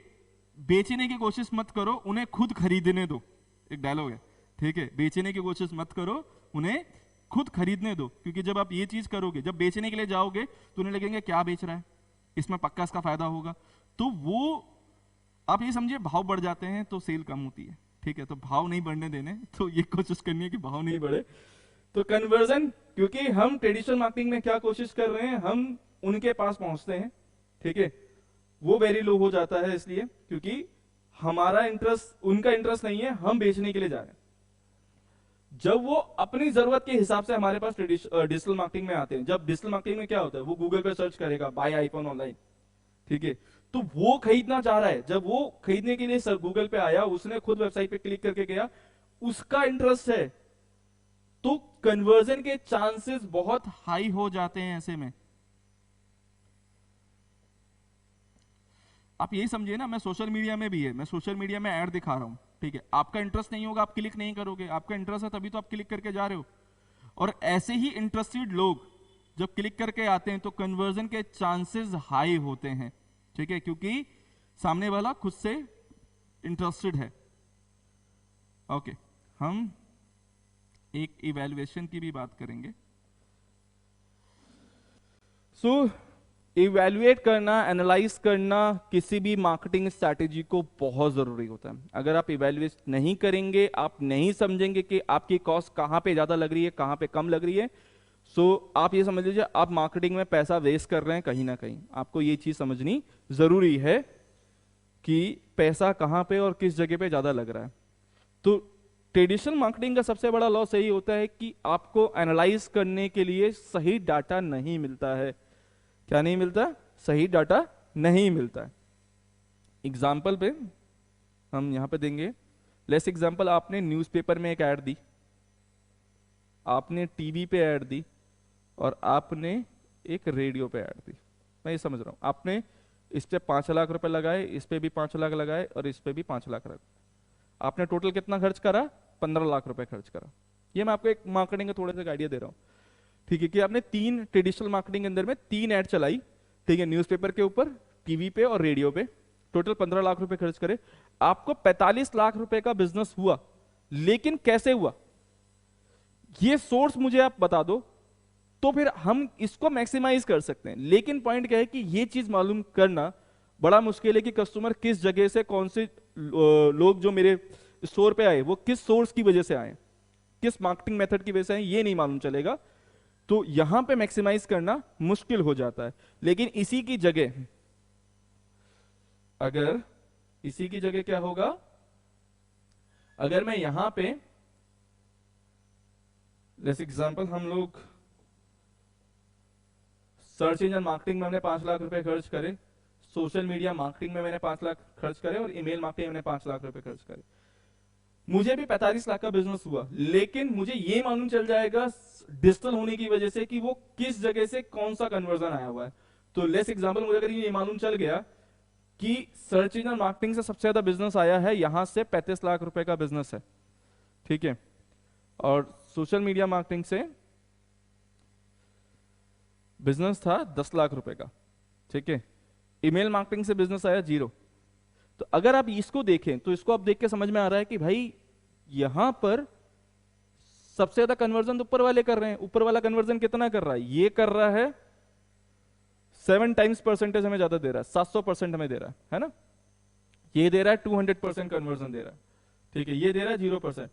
A: बेचने की कोशिश मत करो, उन्हें खुद खरीदने दो। एक डायलॉग है, ठीक है, बेचने की कोशिश मत करो, उन्हें खुद खरीदने दो। क्योंकि जब आप ये चीज करोगे, जब बेचने के लिए जाओगे तो उन्हें लगेंगे क्या बेच रहा है, इसमें पक्का इसका फायदा होगा, तो वो आप ये समझिए भाव बढ़ जाते हैं तो सेल कम होती है, ठीक है। तो भाव नहीं बढ़ने देने, तो ये कोशिश करनी है कि भाव नहीं बढ़े।
B: तो कन्वर्जन, क्योंकि हम ट्रेडिशनल मार्केटिंग में क्या कोशिश कर रहे हैं, हम उनके पास पहुंचते हैं, ठीक है, वो वेरी लो हो जाता है, इसलिए क्योंकि हमारा इंटरेस्ट, उनका इंटरेस्ट नहीं है, हम बेचने के लिए जा रहे हैं। जब वो अपनी जरूरत के हिसाब से हमारे पास डिजिटल मार्केटिंग में आते हैं, जब डिजिटल मार्केटिंग में क्या होता है, वो गूगल पे सर्च करेगा बाय आईफोन ऑनलाइन, ठीक है, तो वो खरीदना चाह रहा है, जब वो खरीदने के लिए सर गूगल पे आया, उसने खुद वेबसाइट पे क्लिक करके गया, उसका इंटरेस्ट है, तो कन्वर्जन के चांसेस बहुत
A: हाई हो जाते हैं ऐसे में। आप यही समझिए ना, मैं सोशल मीडिया में भी है, मैं सोशल मीडिया में ऐड दिखा रहा हूं, ठीक है, आपका इंटरेस्ट नहीं होगा, आप क्लिक नहीं करोगे, आपका इंटरेस्ट है तभी तो आप क्लिक करके जा रहे हो। और ऐसे ही इंटरेस्टेड लोग जब क्लिक करके आते हैं तो कन्वर्जन के चांसेस हाई होते हैं, ठीक है, क्योंकि सामने वाला खुद से इंटरेस्टेड है। ओके, हम एक इवैल्यूएशन की भी बात करेंगे।
B: इवैल्यूएट करना, एनालाइज करना किसी भी मार्केटिंग स्ट्रैटेजी को बहुत जरूरी होता है। अगर आप इवैल्यूएट नहीं करेंगे, आप नहीं समझेंगे कि आपकी कॉस्ट कहां पे ज्यादा लग रही है, कहां पे कम लग रही है, आप ये समझ लीजिए आप मार्केटिंग में पैसा वेस्ट कर रहे हैं कहीं ना कहीं। आपको ये चीज समझनी जरूरी है कि पैसा कहां पे और किस जगह पे ज्यादा लग रहा है। तो ट्रेडिशनल मार्केटिंग का सबसे बड़ा लॉस यही होता है कि आपको एनालाइज करने के लिए सही डाटा नहीं मिलता है। क्या नहीं मिलता? सही डाटा नहीं मिलता है। एग्जाम्पल पे हम यहां पे देंगे, लेस एग्जाम्पल, आपने न्यूज़पेपर में एक ऐड दी, आपने टीवी पे ऐड दी, और आपने एक रेडियो पे ऐड दी। मैं ये समझ रहा हूं, आपने इस पे 5 लाख रुपए लगाए, इस पे भी 5 लाख लगाए, और इस पे भी 5 लाख लगाए। आपने टोटल कितना खर्च करा? 15 लाख रुपए खर्च करा। ये मैं आपको एक मार्केटिंग का थोड़ा सा आइडिया दे रहा हूं, ठीक है, कि आपने 3 ट्रेडिशनल मार्केटिंग के अंदर में 3 ऐड चलाई, ठीक है, न्यूज़पेपर के ऊपर, टीवी पे और रेडियो पे, टोटल 15 लाख रुपए खर्च करे, आपको 45 लाख रुपए का बिजनेस हुआ। लेकिन कैसे हुआ, ये सोर्स मुझे आप बता दो, तो फिर हम इसको मैक्सिमाइज कर सकते हैं। लेकिन पॉइंट क्या है कि ये चीज मालूम करना बड़ा मुश्किल है कि कस्टमर किस जगह से, कौन से लोग जो मेरे स्टोर पे आए वो किस सोर्स की वजह से आए, किस मार्केटिंग मेथड की वजह से आए, ये नहीं मालूम चलेगा। तो यहां पे मैक्सिमाइज करना मुश्किल हो जाता है। लेकिन इसी की जगह, अगर इसी की जगह क्या होगा, अगर मैं यहां पे जैसे एग्जांपल हम लोग सर्च इंजन मार्केटिंग में हमने 5 लाख रुपए खर्च करे, सोशल मीडिया मार्केटिंग में मैंने 5 लाख खर्च करे, और ईमेल मार्केटिंग में मैंने 5 लाख रुपए खर्च करे, मुझे भी 45 लाख का बिजनेस हुआ। लेकिन मुझे ये मालूम चल जाएगा डिजिटल होने की वजह से कि वो किस जगह से कौन सा कन्वर्जन आया हुआ है। तो लेस एग्जांपल, मुझे अगर ये मालूम चल गया कि सर्च इंजन मार्केटिंग से सबसे ज्यादा बिजनेस आया है, यहां से 35 लाख रुपए का बिजनेस है, ठीक है, और सोशल मीडिया मार्केटिंग से बिजनेस था 10 लाख रुपए का, ठीक है, ईमेल मार्केटिंग से बिजनेस आया 0। तो अगर आप इसको देखें तो इसको आप देख के समझ में आ रहा है कि भाई यहां पर सबसे ज्यादा कन्वर्जन तो ऊपर वाले कर रहे हैं। ऊपर वाला कन्वर्जन कितना कर रहा है, ये कर रहा है 7 टाइम्स परसेंटेज हमें ज्यादा दे रहा है, 700% हमें दे रहा है ना, ये दे रहा है 200% कन्वर्जन दे रहा है, ठीक है, ये दे रहा है 0%।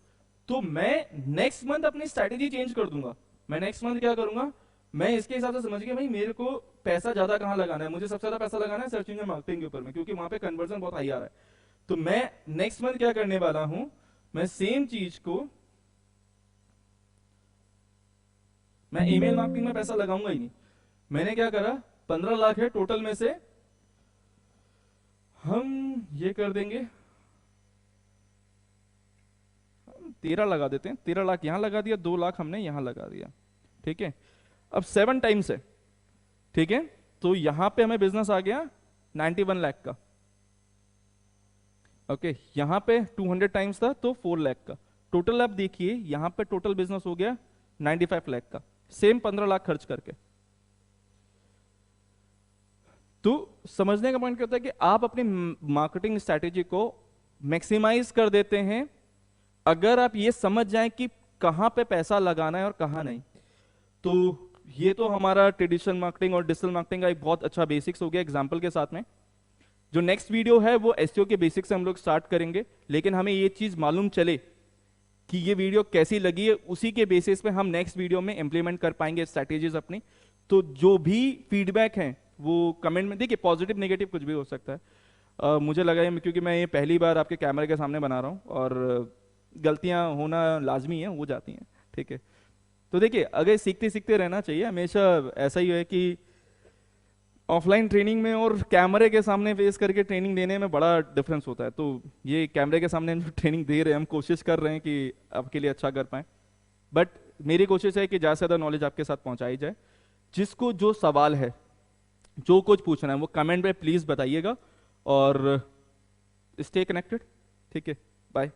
B: तो मैं नेक्स्ट मंथ अपनी स्ट्रेटेजी चेंज कर दूंगा। मैं नेक्स्ट मंथ क्या करूंगा, मैं इसके हिसाब से समझ गया भाई मेरे को पैसा ज्यादा कहां लगाना है, मुझे सबसे ज्यादा पैसा लगाना है सर्च इंजन मार्केटिंग के ऊपर में, क्योंकि वहां पे कन्वर्जन बहुत हाई आ रहा है। तो मैं नेक्स्ट मंथ क्या करने वाला हूं, मैं सेम चीज को मैं ईमेल मार्केटिंग में पैसा लगाऊंगा ही नहीं। मैंने क्या करा, 15 लाख है टोटल में से हम ये कर देंगे, हम 13 लगा देते हैं। 13 लाख यहां लगा दिया, 2 लाख हमने यहां लगा दिया, ठीक है। अब 7 टाइम्स है, ठीक है, तो यहां पे हमें बिजनेस आ गया 91 लाख का, ओके, यहां पे 200 टाइम्स था तो 4 लाख का टोटल। आप देखिए यहां पे टोटल बिजनेस हो गया 95 लाख का, सेम 15 लाख खर्च करके। तो समझने का पॉइंट क्या होता है कि आप अपनी मार्केटिंग स्ट्रैटेजी को मैक्सिमाइज कर देते हैं अगर आप ये समझ जाएं कि कहां पे पैसा लगाना है और कहां नहीं। तो ये तो हमारा ट्रेडिशनल मार्केटिंग और डिजिटल मार्केटिंग का एक बहुत अच्छा बेसिक्स हो गया एग्जांपल के साथ में। जो नेक्स्ट वीडियो है वो एसईओ के बेसिक्स से हम लोग स्टार्ट करेंगे, लेकिन हमें ये चीज मालूम चले कि ये वीडियो कैसी लगी है, उसी के बेसिस पे हम नेक्स्ट वीडियो में इंप्लीमेंट कर पाएंगे स्ट्रैटेजीज अपनी। तो जो भी फीडबैक है वो कमेंट में देखिए, पॉजिटिव नेगेटिव कुछ भी हो सकता है। मुझे लगा है क्योंकि मैं ये पहली बार आपके कैमरे के सामने बना रहा हूँ और गलतियां होना लाजमी है, हो जाती हैं, ठीक है। तो देखिए अगर सीखते सीखते रहना चाहिए, हमेशा ऐसा ही है कि ऑफलाइन ट्रेनिंग में और कैमरे के सामने फेस करके ट्रेनिंग देने में बड़ा डिफरेंस होता है। तो ये कैमरे के सामने जो ट्रेनिंग दे रहे हैं, हम कोशिश कर रहे हैं कि आपके लिए अच्छा कर पाएं, बट मेरी कोशिश है कि ज़्यादा से ज़्यादा नॉलेज आपके साथ पहुंचाई जाए। जिसको जो सवाल है, जो कुछ पूछना है वो कमेंट में प्लीज़ बताइएगा और स्टे कनेक्टेड, ठीक है, बाय।